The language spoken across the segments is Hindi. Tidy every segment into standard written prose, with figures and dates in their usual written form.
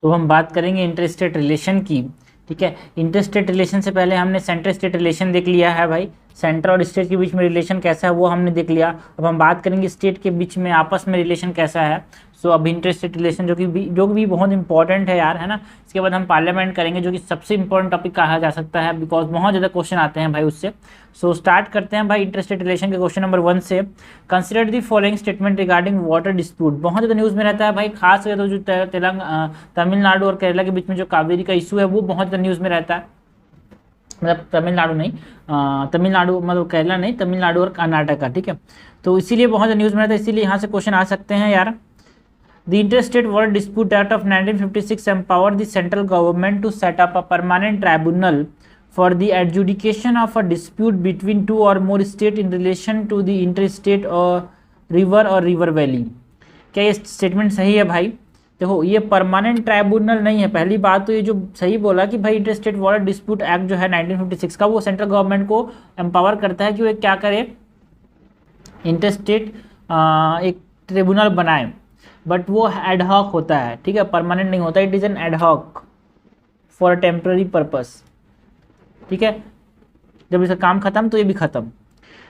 तो हम बात करेंगे इंटर स्टेट रिलेशन की। ठीक है, इंटर स्टेट रिलेशन से पहले हमने सेंटर स्टेट रिलेशन देख लिया है भाई। सेंटर और स्टेट के बीच में रिलेशन कैसा है वो हमने देख लिया। अब हम बात करेंगे स्टेट के बीच में आपस में रिलेशन कैसा है। सो अब इंटर स्टेट रिलेशन जो भी बहुत इंपॉर्टेंट है यार, है ना। इसके बाद हम पार्लियामेंट करेंगे जो कि सबसे इंपॉर्टेंट टॉपिक कहा जा सकता है, बिकॉज बहुत ज़्यादा क्वेश्चन आते हैं भाई उससे। सो स्टार्ट करते हैं भाई इंटर स्टेट रिलेशन के क्वेश्चन नंबर 1 से। Consider the following statement regarding water dispute. बहुत ज़्यादा न्यूज़ में रहता है भाई, खास करके तो जो तमिलनाडु और केरला के बीच में जो कावेरी का इशू है वो बहुत ज़्यादा न्यूज़ में रहता है। मतलब तमिलनाडु नहीं, तमिलनाडु मतलब केरला नहीं, तमिलनाडु और कर्नाटक का। ठीक है, तो इसीलिए बहुत ज़्यादा न्यूज़ में रहता है, इसीलिए यहाँ से क्वेश्चन आ सकते हैं यार। The Interstate Water Dispute Act of 1956 empowered the central government to set up a permanent tribunal for the adjudication of a dispute between two or more states in relation to the interstate or river valley। क्या ये स्टेटमेंट सही है भाई? देखो, ये परमानेंट ट्राइब्यूनल नहीं है। पहली बात तो ये जो सही बोला कि भाई इंटरस्टेट वाटर डिस्प्यूट एक्ट जो है 1956 का, वो सेंट्रल गवर्नमेंट को एम्पावर करता है कि वो क्या करे, इंटरस्टेट एक ट्रिब्यूनल बनाए, बट वो एडहॉक होता है। ठीक है, परमानेंट नहीं होता, it is an ad hoc for temporary purpose. ठीक है, जब इसका काम खत्म तो ये भी खत्म।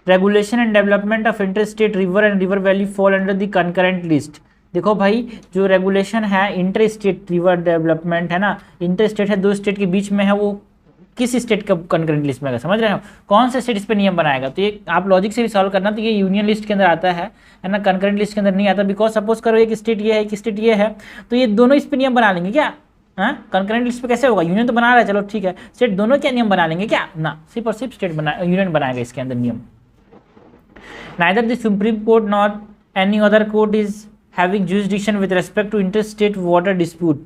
Regulation and development of interstate river and river valley fall under the concurrent list. देखो भाई, जो रेगुलेशन है इंटर स्टेट रिवर डेवलपमेंट है ना, इंटर स्टेट है, दो स्टेट के बीच में है, वो किस स्टेट का कंकरेंट लिस्ट में आएगा, समझ रहे हो? कौन सा स्टेट इस पर नियम बनाएगा? तो ये आप लॉजिक से भी सॉल्व करना, तो ये यूनियन लिस्ट के अंदर आता है ना, कंकरेंट लिस्ट के अंदर नहीं आता। बिकॉज सपोज करो एक स्टेट ये है, एक स्टेट ये है, तो ये दोनों इस पर नियम बना लेंगे क्या? हाँ, कंकरेंट लिस्ट पे कैसे होगा? यूनियन तो बना रहा है, चलो ठीक है, स्टेट दोनों क्या नियम बना लेंगे क्या? ना, सिर्फ और सिर्फ स्टेट यूनियन बनाएगा इसके अंदर नियम। Neither the Supreme Court nor any other court is having jurisdiction with respect to interstate water dispute।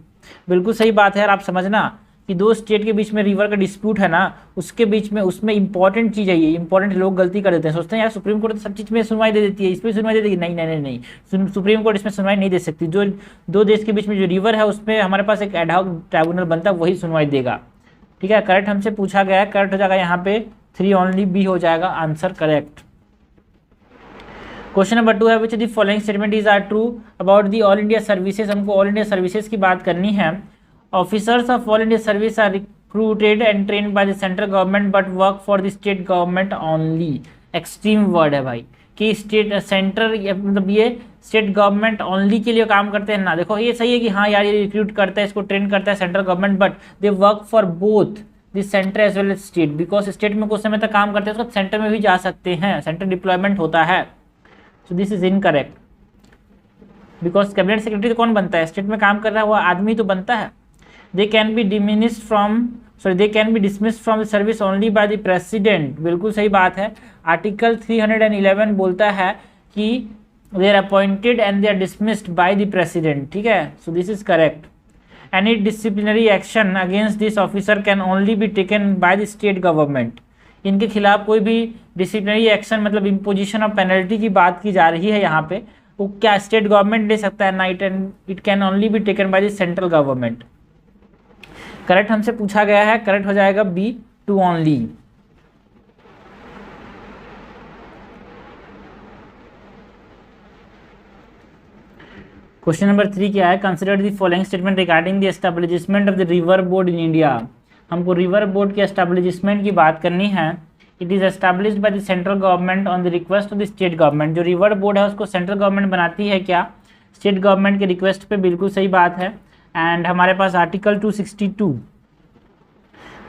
बिल्कुल सही बात है यार, आप समझना कि दो स्टेट के बीच में रिवर का डिस्प्यूट है ना, उसके बीच में उसमें इंपॉर्टेंट चीज़ है ये। इंपॉर्टेंट लोग गलती कर देते हैं, सोचते हैं यार सुप्रीम कोर्ट तो सब चीज़ में सुनवाई दे देती है, इस पर सुनवाई दे देगी। नहीं नहीं नहीं नहीं, सुप्रीम कोर्ट इसमें सुनवाई नहीं दे सकती। जो दो देश के बीच में जो रिवर है उसमें हमारे पास एक एडहॉक ट्राइब्यूनल बनता है, वही सुनवाई देगा। ठीक है, करेक्ट हमसे पूछा गया है, करेक्ट हो जाएगा यहाँ पे 3 ओनली बी हो जाएगा आंसर करेक्ट। क्वेश्चन नंबर 2 है which the following statement is are true about the all India services. हमको ऑल इंडिया सर्विसेज की बात करनी है। Officers of all India service are recruited and trained by the central government but work for the state government only. Extreme word है भाई कि स्टेट सेंटर मतलब ये स्टेट गवर्नमेंट ओनली के लिए काम करते हैं ना। देखो ये सही है कि हाँ यार ये रिक्रूट करता है, इसको ट्रेन करता है central government, but they work for both the centre as well as state. Because state में कुछ समय तक काम करते हैं, उसको सेंटर में भी जा सकते हैं, सेंटर डिप्लॉयमेंट होता है। So this is incorrect, because cabinet secretary तो कौन बनता है? स्टेट में काम कर रहा है वो आदमी तो बनता है। They can be dismissed from the service only by the president. बिल्कुल सही बात है। आर्टिकल 311 बोलता है कि they are appointed and they are dismissed by the president. ठीक है, so this is correct. Any disciplinary action against this officer can only be taken by the state government. इनके खिलाफ कोई भी डिसिप्लिनरी एक्शन मतलब इम्पोजिशन ऑफ पेनल्टी की बात की जा रही है यहाँ पे, वो क्या स्टेट गवर्नमेंट ले सकता है ना, it can only be taken by the central government. Correct हमसे पूछा गया है, करेक्ट हो जाएगा बी 2 ओनली। क्वेश्चन नंबर 3 क्या है? Consider the following statement regarding the establishment of the river board in India. हमको रिवर बोर्ड के एस्टेब्लिशमेंट की बात करनी है। It is established bye the central government on the request of the state government. जो रिवर बोर्ड है उसको सेंट्रल गवर्नमेंट बनाती है क्या? स्टेट गवर्नमेंट के रिक्वेस्ट पे, बिल्कुल सही बात है। एंड हमारे पास आर्टिकल 262,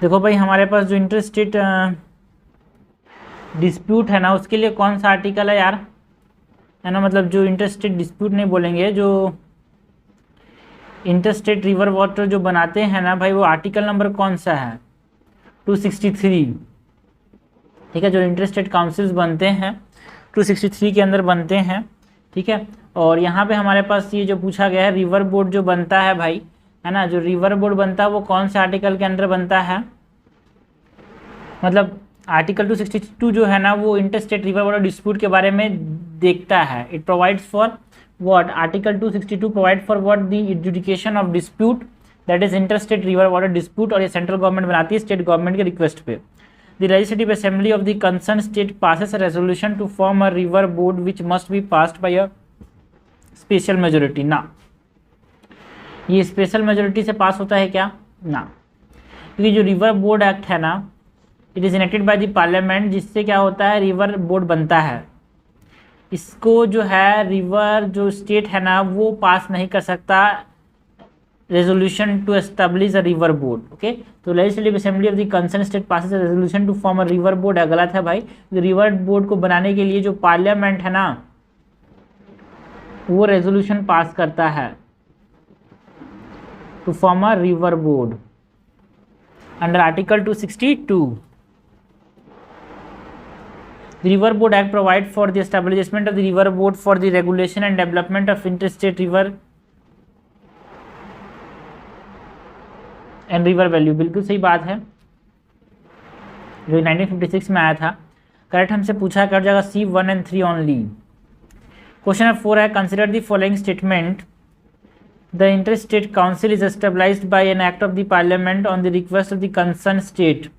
देखो भाई हमारे पास जो इंटर स्टेट डिस्प्यूट है ना, उसके लिए कौन सा आर्टिकल है यार, है ना, मतलब जो इंटर स्टेट डिस्प्यूट नहीं बोलेंगे, जो इंटरस्टेट रिवर वाटर जो बनाते हैं ना भाई, वो आर्टिकल नंबर कौन सा है? 263। ठीक है, जो इंटरस्टेट काउंसिल्स बनते हैं 263 के अंदर बनते हैं। ठीक है, और यहाँ पे हमारे पास ये जो पूछा गया है रिवर बोर्ड जो बनता है भाई, है ना, जो रिवर बोर्ड बनता है वो कौन से आर्टिकल के अंदर बनता है? मतलब आर्टिकल 262 जो है ना वो इंटरस्टेट रिवर वाटर डिस्प्यूट के बारे में देखता है। It provides for what? Article 262 provide for what? The adjudication of dispute, that is interstate river water dispute, और ये सेंट्रल गवर्नमेंट बनाती है स्टेट गवर्नमेंट के रिक्वेस्ट पे। The legislative assembly of the concerned state passes a resolution to form a river board which must be passed by a special majority। ना, ये स्पेशल मेजोरिटी से पास होता है क्या? ना, क्योंकि जो रिवर बोर्ड एक्ट है ना, it is enacted bye the parliament, जिससे क्या होता है, रिवर बोर्ड बनता है। इसको जो है रिवर जो स्टेट है ना वो पास नहीं कर सकता resolution to establish a river board. Okay, तो legislative assembly of the concern state passes a resolution to form a river board है, गलत है भाई। रिवर बोर्ड को बनाने के लिए जो पार्लियामेंट है ना वो रेजोल्यूशन पास करता है to form a river board under article 262। The River Board Act provides for the establishment of the River Board for the regulation and development of interstate river and river value। बिल्कुल सही बात है, जो 1956 में आया था। करेक्ट हमसे पूछा कर जाएगा C 1 and 3 only. Question number 4 है, consider the following statement, the interstate council is established by an act of the parliament on the request of the concern state.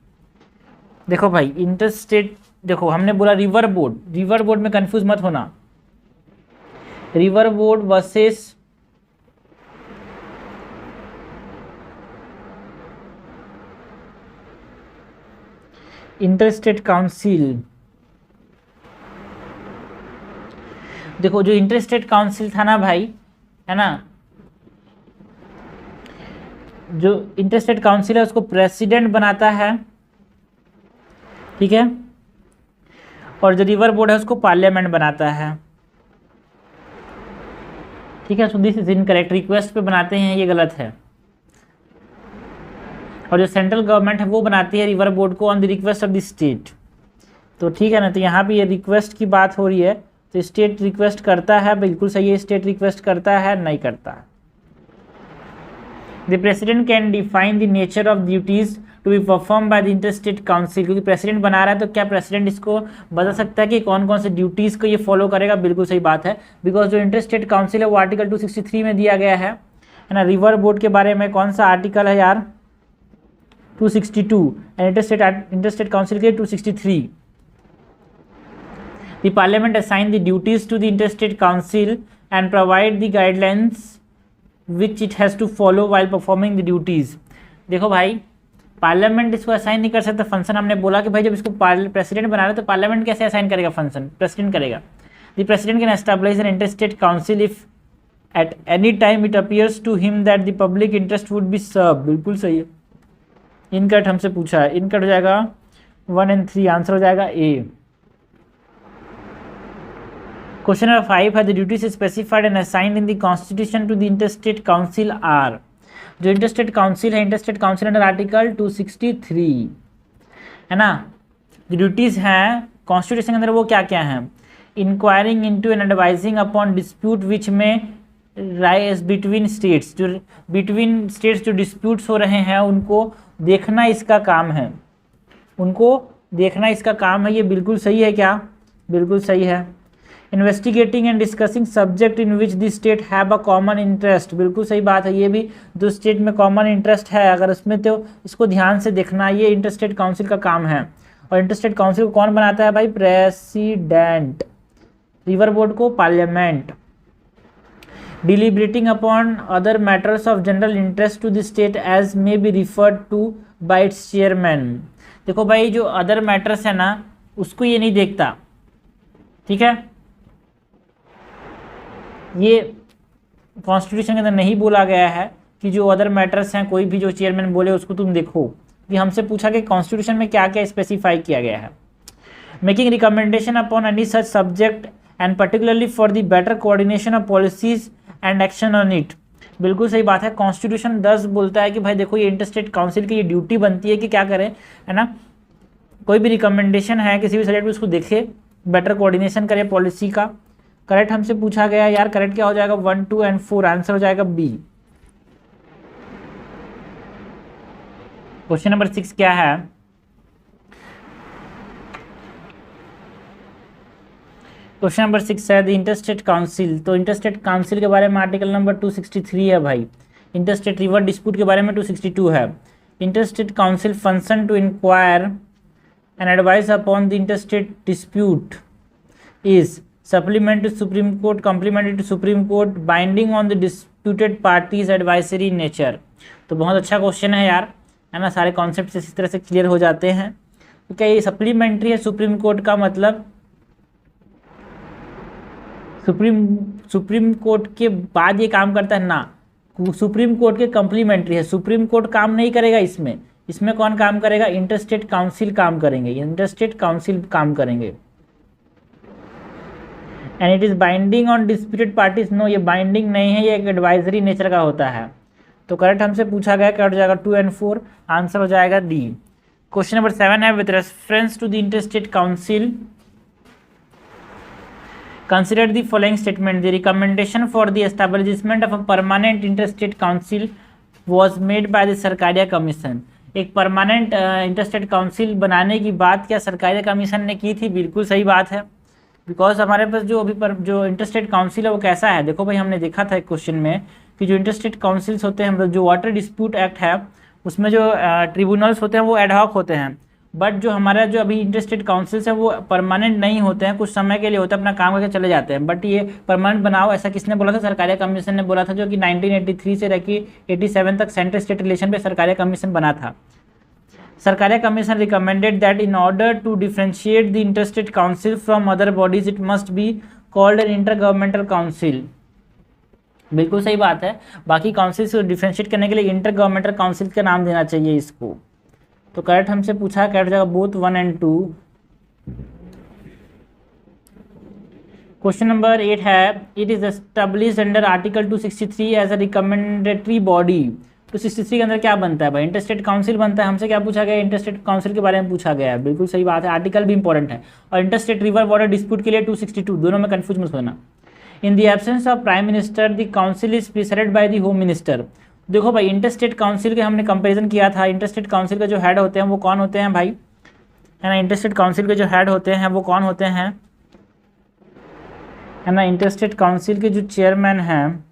देखो भाई, इंटरस्टेट, देखो हमने बोला रिवर बोर्ड, रिवर बोर्ड में कंफ्यूज मत होना, river board versus interstate council. देखो जो इंटरस्टेट काउंसिल था ना भाई, है ना, जो इंटरस्टेट काउंसिल है उसको प्रेसिडेंट बनाता है, ठीक है, और जो रिवर बोर्ड है उसको पार्लियामेंट बनाता है, ठीक है। So this is incorrect, request पे बनाते हैं, ये गलत है। और जो सेंट्रल गवर्नमेंट है वो बनाती है रिवर बोर्ड को on the request of the state. तो ठीक है ना, तो यहाँ पे ये रिक्वेस्ट की बात हो रही है, तो स्टेट रिक्वेस्ट करता है, बिल्कुल सही है, स्टेट रिक्वेस्ट करता है, नहीं करता है। The president can define the nature of duties to be perform by the interstate council. क्योंकि प्रेसिडेंट बना रहा है तो क्या प्रेसिडेंट इसको बता सकता है कि कौन कौन से ड्यूटीज़ को ये फॉलो करेगा? बिल्कुल सही बात है, बिकॉज जो इंटरस्टेट काउंसिल है वो आर्टिकल 263 में दिया गया है ना। रिवर बोर्ड के बारे में कौन सा आर्टिकल है यार? 262, एंड इंटरस्टेट काउंसिल के 263। The parliament assign the duties to the interstate council and provide the guidelines which it has to follow while performing the duties. देखो भाई, पार्लियामेंट इसको असाइन नहीं कर सकता फंक्शन। हमने बोला कि भाई जब इसको प्रेसिडेंट बना रहे तो पार्लियामेंट कैसे असाइन करेगा फंक्शन? प्रेसिडेंट करेगा। The president can establish an interstate council if at any time it appears to him that the public interest would be serve. बिल्कुल सही है। इनकट हमसे पूछा है, इनकट हो जाएगा 1 and 3, आंसर हो जाएगा ए। क्वेश्चन नंबर 5 है, the duties specified and assigned in the constitution to the interstate council are. जो इंटरस्टेट काउंसिल है, इंटरस्टेट काउंसिल अंडर आर्टिकल 263 है ना, जो ड्यूटीज़ हैं कॉन्स्टिट्यूशन के अंदर वो क्या क्या हैं? Enquiring into and advising upon dispute विच में राइज बिटवीन स्टेट्स। जो बिटवीन स्टेट्स जो डिस्प्यूट्स हो रहे हैं उनको देखना इसका काम है, उनको देखना इसका काम है। ये बिल्कुल सही है क्या? बिल्कुल सही है। Investigating and discussing subject in which the state have a common interest. बिल्कुल सही बात है, ये भी जो स्टेट में कॉमन इंटरेस्ट है अगर उसमें, तो इसको ध्यान से देखना, ये इंटरस्टेट काउंसिल का काम है। और इंटरस्टेट काउंसिल को कौन बनाता है भाई? प्रेसिडेंट। रिवर बोर्ड को parliament. Deliberating upon other matters of general interest to the state as may be referred to by its chairman. देखो भाई, जो अदर मैटर्स है ना उसको ये नहीं देखता, ठीक है, ये कॉन्स्टिट्यूशन के अंदर नहीं बोला गया है कि जो अदर मैटर्स हैं कोई भी जो चेयरमैन बोले उसको तुम देखो। कि हमसे पूछा कि कॉन्स्टिट्यूशन में क्या क्या स्पेसिफाई किया गया है। Making recommendation upon any such subject and particularly for the better coordination of policies and action on it. बिल्कुल सही बात है। कॉन्स्टिट्यूशन 10 बोलता है कि भाई देखो ये इंटरस्टेट काउंसिल की ये ड्यूटी बनती है कि क्या करें, है ना, कोई भी रिकमेंडेशन है किसी भी सब्जेक्ट में उसको देखे, बेटर कोऑर्डिनेशन करे पॉलिसी का। करेक्ट हमसे पूछा गया यार, करेक्ट क्या हो जाएगा? 1, 2 and 4, आंसर हो जाएगा बी। क्वेश्चन नंबर 6 क्या है? क्वेश्चन नंबर 6 है द इंटरस्टेट काउंसिल। तो इंटरस्टेट काउंसिल के बारे में आर्टिकल नंबर 263 है भाई। इंटरस्टेट रिवर डिस्प्यूट के बारे में 262 है। Interstate council function to inquire and advise upon the interstate dispute is supplement to Supreme Court, complementary to Supreme Court, binding on the disputed parties advisory nature. तो बहुत अच्छा क्वेश्चन है यार, है ना, सारे कॉन्सेप्ट इस तरह से क्लियर हो जाते हैं। तो क्या ये सप्लीमेंट्री है सुप्रीम कोर्ट का मतलब? सुप्रीम कोर्ट के बाद ये काम करता है ना, सुप्रीम कोर्ट के कम्प्लीमेंट्री है। सुप्रीम कोर्ट काम नहीं करेगा इसमें, इसमें कौन काम करेगा? इंटरस्टेट काउंसिल काम करेंगे, इंटरस्टेट काउंसिल काम करेंगे। And it is binding on disputed parties, no ये बाइंडिंग नहीं है, ये एक एडवाइजरी नेचर का होता है। तो करेक्ट हमसे पूछा गया, क्या हो जाएगा 2 और 4, आंसर हो जाएगा डी। क्वेश्चन नंबर 7 है, with reference to the interstate council consider the following statement, the recommendation for the establishment of a permanent interstate council was made by the Sarkaria commission. एक परमानेंट इंटरस्टेट काउंसिल बनाने की बात क्या सरकारिया कमीशन ने की थी? बिल्कुल सही बात है, बिकॉज हमारे पास जो अभी जो इंटरस्टेट काउंसिल है वो कैसा है, देखो भाई हमने देखा था एक क्वेश्चन में कि जो इंटरस्टेट काउंसिल्स होते हैं, मतलब जो वाटर डिस्प्यूट एक्ट है उसमें जो ट्रिब्यूनल्स होते हैं वो एडहॉक होते हैं, बट जो हमारा जो अभी इंटरस्टेट काउंसिल्स है वो परमानेंट नहीं होते हैं, कुछ समय के लिए होते हैं, अपना काम करके चले जाते हैं। बट ये परमानेंट बनाओ, ऐसा किसने बोला था? सरकारिया कमीशन ने बोला था, जो कि 1983 से लेकर 87 तक सेंट्रल स्टेट रिलेशन पे सरकारिया कमीशन बना था। Sarkaria commission recommended that in order to differentiate the interstate council from other bodies it must be called an inter governmental council. बिल्कुल सही बात है, बाकी काउंसिल्स को डिफरेंशिएट करने के लिए इंटर गवर्नमेंटल काउंसिल का नाम देना चाहिए इसको। तो करेक्ट हमसे पूछा, करेक्ट जाएगा बोथ 1 और 2। क्वेश्चन नंबर 8 है, it is established under article 263 as a recommendatory body. 263 के अंदर क्या बनता है भाई? इंटरस्टेट काउंसिल बनता है। हमसे क्या पूछा गया? इंटरस्टेट काउंसिल के बारे में पूछा गया है। बिल्कुल सही बात है, आर्टिकल भी इंपॉर्टेंट है। और इंटरस्टेट रिवर वाटर डिस्प्यूट के लिए 262, दोनों में कंफ्यूज मत होना। In the absence of prime minister the council is presided bye the home minister. देखो भाई इंटरस्टेट काउंसिल के हमने कंपैरिजन किया था, इंटरस्टेट काउंसिल के जो हेड होते हैं वो कौन होते हैं भाई, है ना? इंटरस्टेट काउंसिल के जो हेड होते हैं वो कौन होते हैं, है ना? इंटरस्टेट काउंसिल के जो चेयरमैन हैं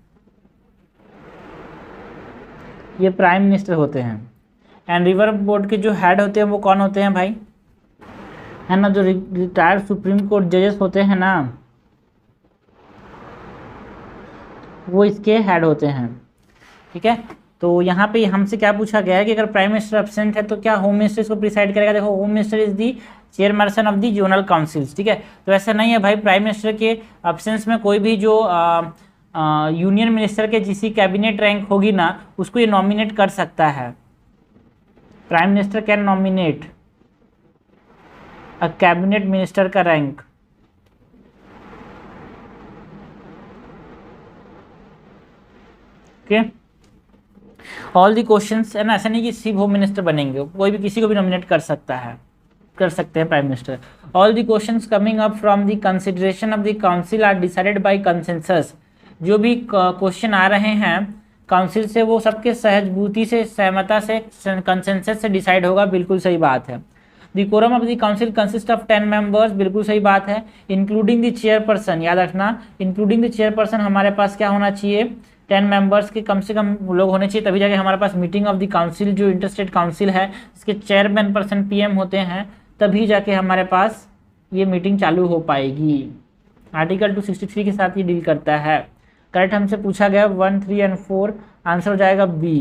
ये प्राइम मिनिस्टर होते हैं। एंड रिवर बोर्ड के जो हेड होते हैं वो कौन होते हैं भाई, है ना? जो रिटायर्ड सुप्रीम कोर्ट जजेस होते हैं ना, वो इसके हेड होते हैं, ठीक है। तो यहाँ पे हमसे क्या पूछा गया है कि अगर प्राइम मिनिस्टर एब्सेंट है तो क्या होम मिनिस्टर इसको प्रिसाइड करेगा? देखो home minister is the chairperson of the zonal councils, ठीक है। तो ऐसा नहीं है भाई, प्राइम मिनिस्टर के एब्सेंस में कोई भी जो यूनियन मिनिस्टर के जिसी कैबिनेट रैंक होगी ना उसको ये नॉमिनेट कर सकता है। Prime minister can nominate a cabinet minister का rank, okay. All the questions, है ना? ऐसा नहीं कि सिर्फ होम मिनिस्टर बनेंगे, कोई भी किसी को भी नॉमिनेट कर सकता है, कर सकते हैं prime minister. All the questions coming up from the consideration of the council are decided by consensus. जो भी क्वेश्चन आ रहे हैं काउंसिल से वो सबके सहजबूती से, सहमता से, कंसेंसस से डिसाइड होगा। बिल्कुल सही बात है। The quorum of the council consist of 10 members, बिल्कुल सही बात है। इंक्लूडिंग द चेयरपर्सन, याद रखना इंक्लूडिंग द चेयरपर्सन हमारे पास क्या होना चाहिए? 10 मेंबर्स के कम से कम लोग होने चाहिए, तभी जाके हमारे पास मीटिंग ऑफ द काउंसिल जो इंटरस्टेट काउंसिल है इसके चेयरमैन पर्सन PM होते हैं, तभी जाके हमारे पास ये मीटिंग चालू हो पाएगी। आर्टिकल 263 के साथ ये डील करता है। करेक्ट हमसे पूछा गया 1, 3 और 4, आंसर हो जाएगा बी।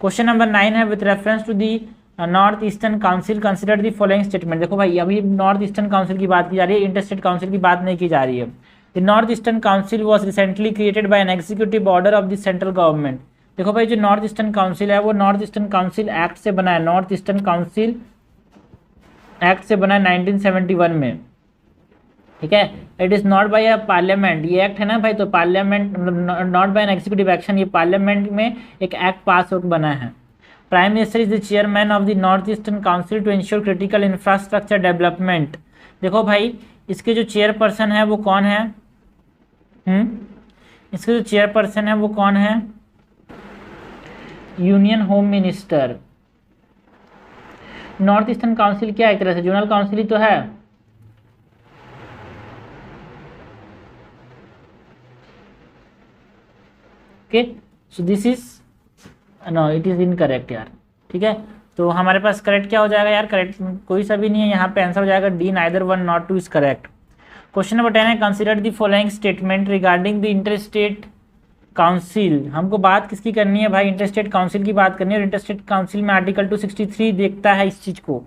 क्वेश्चन नंबर 9 है, with reference to the north eastern council consider the following statement. देखो भाई अभी नॉर्थ ईस्टर्न काउंसिल की बात की जा रही है, इंटरस्टेट काउंसिल की बात नहीं की जा रही है। The north eastern council was recently created by an executive order of the central government. देखो भाई जो नॉर्थ ईस्टर्न काउंसिल है वो नॉर्थ ईस्टर्न काउंसिल एक्ट से बना है, नॉर्थ ईस्टर्न काउंसिल एक्ट से बना है 1971 में, ठीक है। It is not by a parliament, ये एक्ट है ना भाई, तो parliament not by an executive action, ये पार्लियामेंट में एक एक्ट पास होकर बना है। Prime minister is the chairman of the north eastern council to ensure critical infrastructure development. देखो भाई इसके जो चेयरपर्सन है वो कौन है? इसके जो चेयरपर्सन है वो कौन है? Union home minister. North eastern council क्या एक तरह से जोनल काउंसिल ही तो है, okay. So this is no, it is incorrect यार, ठीक है। तो हमारे पास करेक्ट क्या हो जाएगा यार? करेक्ट कोई सा भी नहीं है, यहाँ पे आंसर हो जाएगा D, neither 1 not 2 is correct. Question number 10 है, consider the following statement regarding the interstate council, हमको बात किसकी करनी है भाई, इंटरस्टेट काउंसिल की बात करनी है। और इंटरस्टेट काउंसिल में आर्टिकल 263 देखता है इस चीज़ को,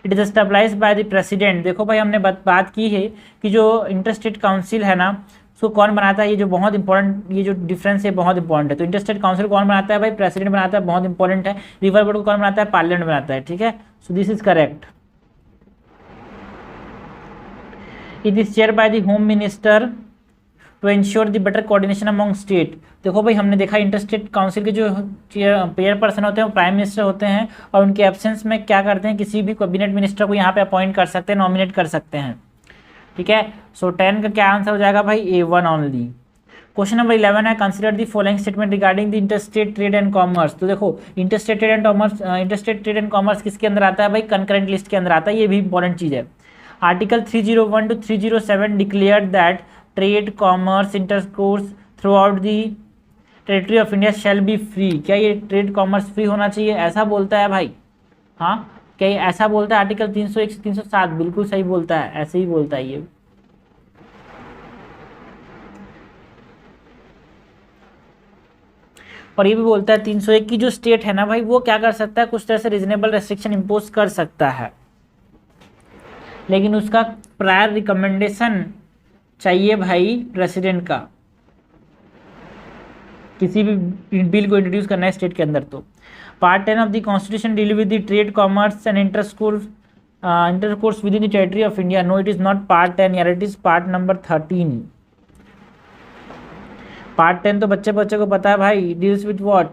it is established by the president. देखो भाई हमने बात की है कि जो इंटरस्टेट काउंसिल है ना उसको कौन बनाता है, ये जो बहुत इंपॉर्टेंट, ये जो डिफरेंस है बहुत इंपॉर्टेंट है। तो इंटरस्टेट काउंसिल कौन बनाता है भाई, प्रेसिडेंट बनाता है, बहुत इंपॉर्टेंट है। रिवर बोर्ड को कौन बनाता है, पार्लियामेंट बनाता है, ठीक है। So this is correct. It is chair by the home minister to ensure the better coordination among state. देखो भाई हमने देखा इंटरस्टेट काउंसिल के जो पेयर पर्सन होते हैं वो प्राइम मिनिस्टर होते हैं, और उनके एब्सेंस में क्या करते हैं, किसी भी कैबिनेट मिनिस्टर को यहाँ पे अपॉइंट कर सकते हैं, नॉमिनेट कर सकते हैं, ठीक है। सो 10 का क्या आंसर हो जाएगा भाई, A1 ओनली। क्वेश्चन नंबर 11 है, consider the following statement regarding the interstate trade and commerce. तो देखो इंटरस्टेट ट्रेड एंड कॉमर्स किसके अंदर आता है भाई, कंकरेंट लिस्ट के अंदर आता है, ये भी इंपॉर्टेंट चीज़ है। Article 301 to 307 declared that trade commerce intercourse through out the territory of India shall be free. क्या ये ट्रेड कॉमर्स फ्री होना चाहिए, ऐसा बोलता है भाई? हाँ, क्या ये ऐसा बोलता है? आर्टिकल 301 से 307 बिल्कुल सही बोलता है, ऐसे ही बोलता है ये। और ये भी बोलता है 301 की जो स्टेट है ना भाई वो क्या कर सकता है, कुछ तरह से रीजनेबल रेस्ट्रिक्शन इम्पोज कर सकता है, लेकिन उसका प्रायर रिकमेंडेशन चाहिए भाई प्रेसिडेंट का, किसी भी बिल को इंट्रोड्यूस करना है स्टेट के अंदर। तो part 10 of the constitution deal with the trade commerce and intercourse with in the territory of India. No, it is not part 10 यार, it is part number 13। Part 10 तो बच्चे को पता है भाई, deals with what,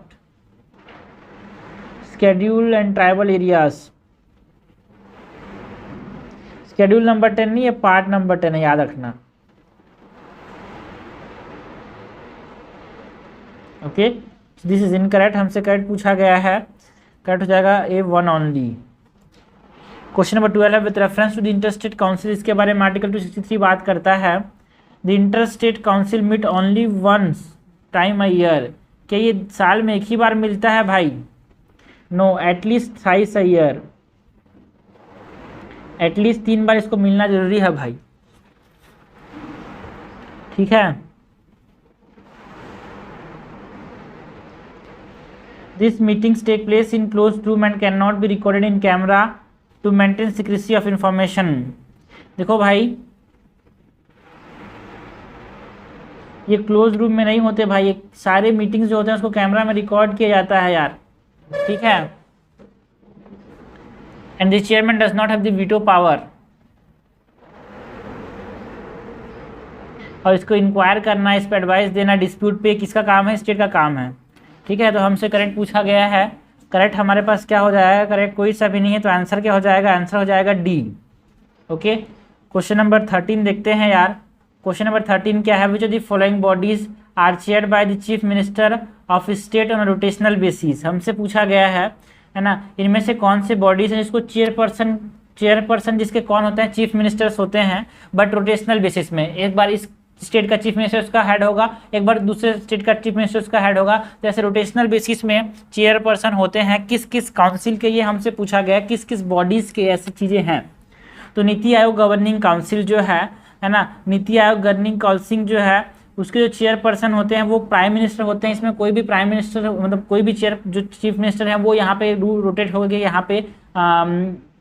schedule and tribal areas. Schedule number 10 नहीं है, पार्ट नंबर 10 है, याद रखना। ओके, दिस इज इनकरेक्ट, हमसे करेक्ट पूछा गया है, करेक्ट हो जाएगा A1 ओनली। क्वेश्चन नंबर 12 है, with reference to the interstate council, इसके बारे में आर्टिकल 263 बात करता है। The interstate council meet only once time a year. क्या ये साल में एक ही बार मिलता है भाई? No, at least thrice a year, at least 3 बार इसको मिलना जरूरी है भाई, ठीक है। This meetings take place in closed room and can not be recorded in camera to maintain secrecy of information. देखो भाई ये क्लोज रूम में नहीं होते भाई, ये सारे मीटिंग्स जो होते हैं उसको कैमरा में रिकॉर्ड किया जाता है यार, ठीक है। And the chairman does not have the veto power. और इसको इंक्वायर करना, इस पर एडवाइस देना, डिस्प्यूट पे किसका काम है, स्टेट का काम है, ठीक है। तो हमसे करेक्ट पूछा गया है, करेक्ट हमारे पास क्या हो जाएगा, करेक्ट कोई सा भी नहीं है, तो आंसर क्या हो जाएगा, आंसर हो जाएगा D। ओके, क्वेश्चन नंबर 13 देखते हैं यार। क्वेश्चन नंबर 13 क्या है, which of the following bodies are chaired by the chief minister of state on rotational basis. हमसे पूछा गया है ना, इनमें से कौन से बॉडीज हैं जिसको चेयरपर्सन जिसके कौन होते हैं, चीफ मिनिस्टर्स होते हैं, बट रोटेशनल बेसिस में। एक बार इस स्टेट का चीफ मिनिस्टर उसका हेड होगा, एक बार दूसरे स्टेट का चीफ मिनिस्टर उसका हेड होगा। जैसे रोटेशनल बेसिस में चेयरपर्सन होते हैं किस किस काउंसिल के, ये हमसे पूछा गया किस किस बॉडीज के ऐसी चीज़ें हैं। तो नीति आयोग गवर्निंग काउंसिल जो है ना, नीति आयोग गवर्निंग काउंसिल जो है उसके जो चेयरपर्सन होते हैं वो प्राइम मिनिस्टर होते हैं। इसमें कोई भी प्राइम मिनिस्टर मतलब कोई भी जो चीफ मिनिस्टर है वो यहाँ पे रोटेट हो गए, यहाँ पे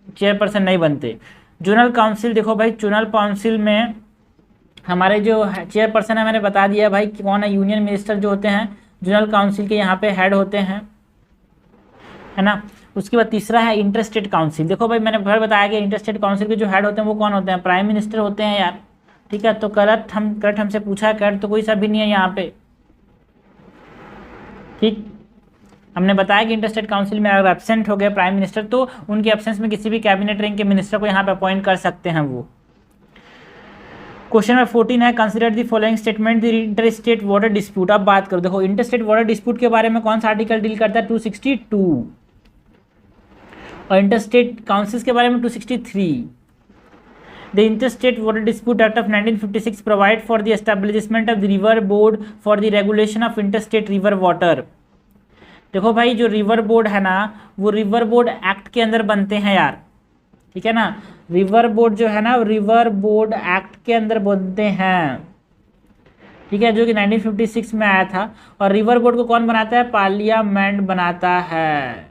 चेयरपर्सन नहीं बनते। जोनल काउंसिल, देखो भाई जोनल काउंसिल में हमारे जो चेयरपर्सन है मैंने बता दिया भाई कौन है, यूनियन मिनिस्टर जो होते हैं जोनल काउंसिल के यहाँ पे हेड होते हैं, है ना। उसके बाद तीसरा है इंटरस्टेट काउंसिल। देखो भाई मैंने फिर बताया कि इंटरस्टेट काउंसिल के जो हेड होते हैं वो कौन होते हैं, प्राइम मिनिस्टर होते हैं यार, ठीक है। तो करेक्ट हमसे पूछा है, करेक्ट तो कोई सा भी नहीं है यहाँ पे, ठीक। हमने बताया कि इंटरस्टेट काउंसिल में अगर एब्सेंट हो गए प्राइम मिनिस्टर तो उनके एब्सेंस में किसी भी कैबिनेट रैंक के मिनिस्टर को यहाँ पे अपॉइंट कर सकते हैं वो। क्वेश्चन नंबर 14 है, consider the following statement the interstate water dispute. अब बात करो, देखो इंटरस्टेट वाटर डिस्प्यूट के बारे में कौन सा आर्टिकल डील करता है, 262, और इंटरस्टेट काउंसिल्स के बारे में 263। The Interstate Water Dispute Act of 1956 provide for the establishment of the River Board for the regulation of interstate river water। देखो भाई जो रिवर बोर्ड है ना वो रिवर बोर्ड एक्ट के अंदर बनते हैं यार, ठीक है ना। रिवर बोर्ड जो है ना रिवर बोर्ड एक्ट के अंदर बनते हैं, ठीक है, जो कि 1956 में आया था। और रिवर बोर्ड को कौन बनाता है? पार्लियामेंट बनाता है।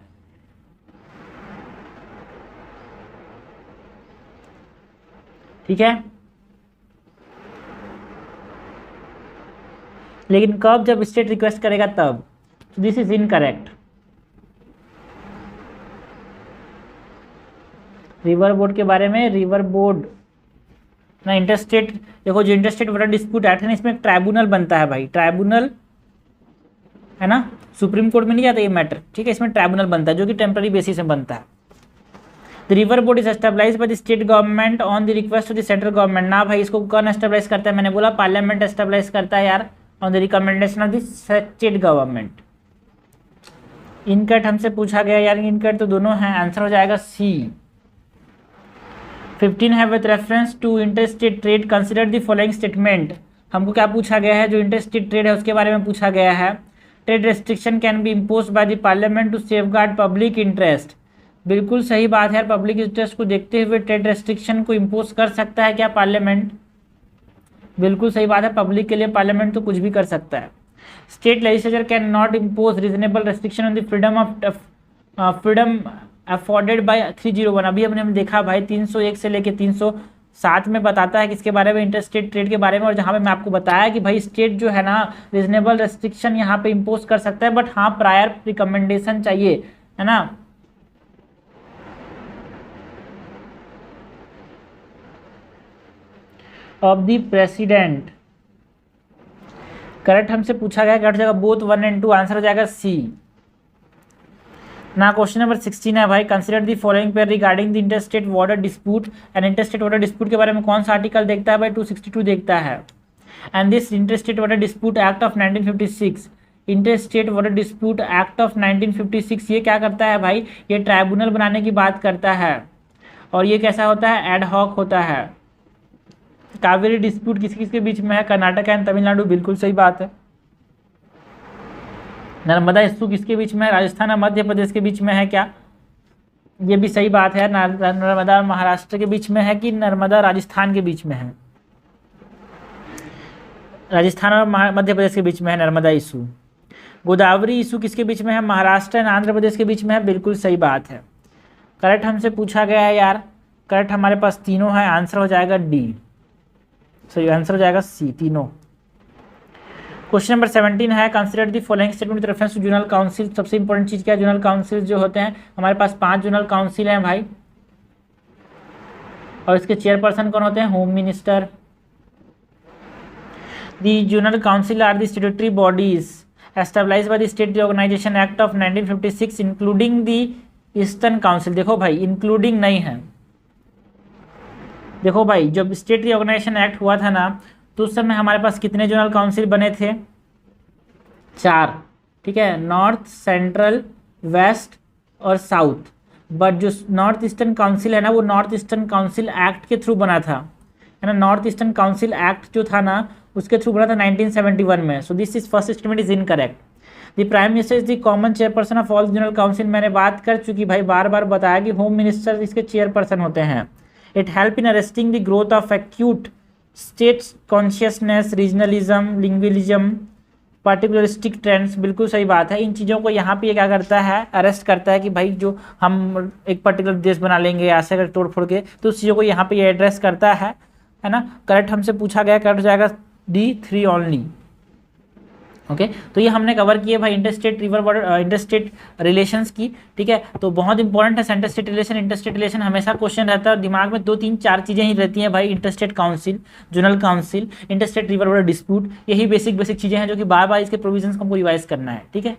ठीक है, लेकिन कब? जब स्टेट रिक्वेस्ट करेगा तब। This is incorrect. River board के बारे में, रिवर बोर्ड ना इंटरस्टेट, देखो जो इंटरस्टेट वाटर डिस्प्यूट एक्ट है ना, इसमें ट्राइब्यूनल बनता है भाई, ट्राइब्यूनल है ना, सुप्रीम कोर्ट में नहीं जाता ये मैटर, ठीक है, इसमें ट्राइब्यूनल बनता है जो कि टेम्पररी बेसिस में बनता है। The river board is establish by the state government on the request of the central government. ना भाई, इसको कौन एस्टेब्लाइज करता है? मैंने बोला पार्लियामेंट एस्टेब्लाइज करता है यार, on the recommendation of the state government. इनकट हमसे पूछा गया यार, इनकट तो दोनों हैं, आंसर हो जाएगा सी। 15 है with reference to interstate trade consider the following statement. हमको क्या पूछा गया है? जो इंटरस्टेट ट्रेड है उसके बारे में पूछा गया है। Trade restriction can be imposed by the parliament to safeguard public interest. बिल्कुल सही बात है यार, पब्लिक इंटरेस्ट को देखते हुए ट्रेड रेस्ट्रिक्शन को इम्पोज कर सकता है क्या पार्लियामेंट? बिल्कुल सही बात है, पब्लिक के लिए पार्लियामेंट तो कुछ भी कर सकता है। State legislature can not impose reasonable restriction on the freedom afforded by 301। अभी हमने देखा भाई 301 से लेके 307 में बताता है किसके बारे में? इंटरस्टेट ट्रेड के बारे में। और जहाँ पे मैं आपको बताया कि भाई स्टेट जो है ना रीजनेबल रेस्ट्रिक्शन यहाँ पे इम्पोज कर सकता है, बट हाँ प्रायर रिकमेंडेशन चाहिए, है ना। ऑफ द प्रेसिडेंट, करेक्ट हमसे पूछा गया, करेक्ट जाएगा बोथ 1 और 2, आंसर हो जाएगा सी ना। क्वेश्चन नंबर 16 है भाई, consider the following pair regarding the interstate water dispute. And interstate water dispute के बारे में कौन सा आर्टिकल देखता है भाई? 262 देखता है। And this interstate water dispute act of 1956, interstate water dispute act of 1956 ये क्या करता है भाई? ये ट्राइब्यूनल बनाने की बात करता है। और ये कैसा होता है? एड हॉक होता है। कावेरी डिस्प्यूट किस किस के बीच में है? कर्नाटक एंड तमिलनाडु, बिल्कुल सही बात है। नर्मदा इशू किसके बीच में है? राजस्थान और मध्य प्रदेश के बीच में है क्या? ये भी सही बात है। नर्मदा महाराष्ट्र के बीच में है कि नर्मदा राजस्थान के बीच में है? राजस्थान और मध्य प्रदेश के बीच में है नर्मदा इशू। गोदावरी इशू किसके बीच में है? महाराष्ट्र एंड आंध्र प्रदेश के बीच में है, बिल्कुल सही बात है। करेक्ट हमसे पूछा गया है यार, करेक्ट हमारे पास तीनों है, आंसर हो जाएगा डी, सही आंसर हो जाएगा सी, तीनों। क्वेश्चन नंबर 17 है, consider the following statement with reference to zonal council. सबसे इंपॉर्टेंट चीज क्या है? जोनल काउंसिल जो होते हैं, हमारे पास 5 जोनल काउंसिल हैं भाई, और इसके चेयरपर्सन कौन होते हैं? Home minister. The zonal council are the statutory bodies established by the state reorganisation act of 1956 including the eastern council. देखो भाई, इंक्लूडिंग नहीं है। देखो भाई, जब स्टेट रिऑर्गेनाइजेशन एक्ट हुआ था ना, तो उस समय हमारे पास कितने जोनल काउंसिल बने थे? 4, ठीक है, नॉर्थ, सेंट्रल, वेस्ट और साउथ। बट जो नॉर्थ ईस्टर्न काउंसिल है ना, वो नॉर्थ ईस्टर्न काउंसिल एक्ट के थ्रू बना था, है ना। नॉर्थ ईस्टर्न काउंसिल एक्ट जो था ना, उसके थ्रू बना था 1971 में। सो this is first statement is incorrect. The prime minister is the common chairperson of all zonal council. मैंने बात कर चुकी भाई, बार बार बताया कि होम मिनिस्टर इसके चेयरपर्सन होते हैं। It help in arresting the growth of acute state consciousness, regionalism, lingualism, particularistic trends, बिल्कुल सही बात है। इन चीज़ों को यहाँ पे ये क्या करता है? अरेस्ट करता है कि भाई जो हम एक पर्टिकुलर देश बना लेंगे ऐसे अगर तोड़ फोड़ के, तो उस चीज़ों को यहाँ पे ये एड्रेस करता है ना। करेक्ट हमसे पूछा गया, करेक्ट हो जाएगा D3 ओनली। ओके, तो ये हमने कवर किए भाई interstate river water interstate relations की, ठीक है। तो बहुत इंपॉर्टेंट है सेंटर रिलेशन, इंटरस्टेट रिलेशन हमेशा क्वेश्चन रहता है और दिमाग में 2 3 4 चीज़ें ही रहती हैं भाई। Interstate council, zonal council, interstate river water dispute, यही बेसिक चीज़ें हैं जो कि बार बार इसके प्रोविजंस को हमको रिवाइज करना है, ठीक है।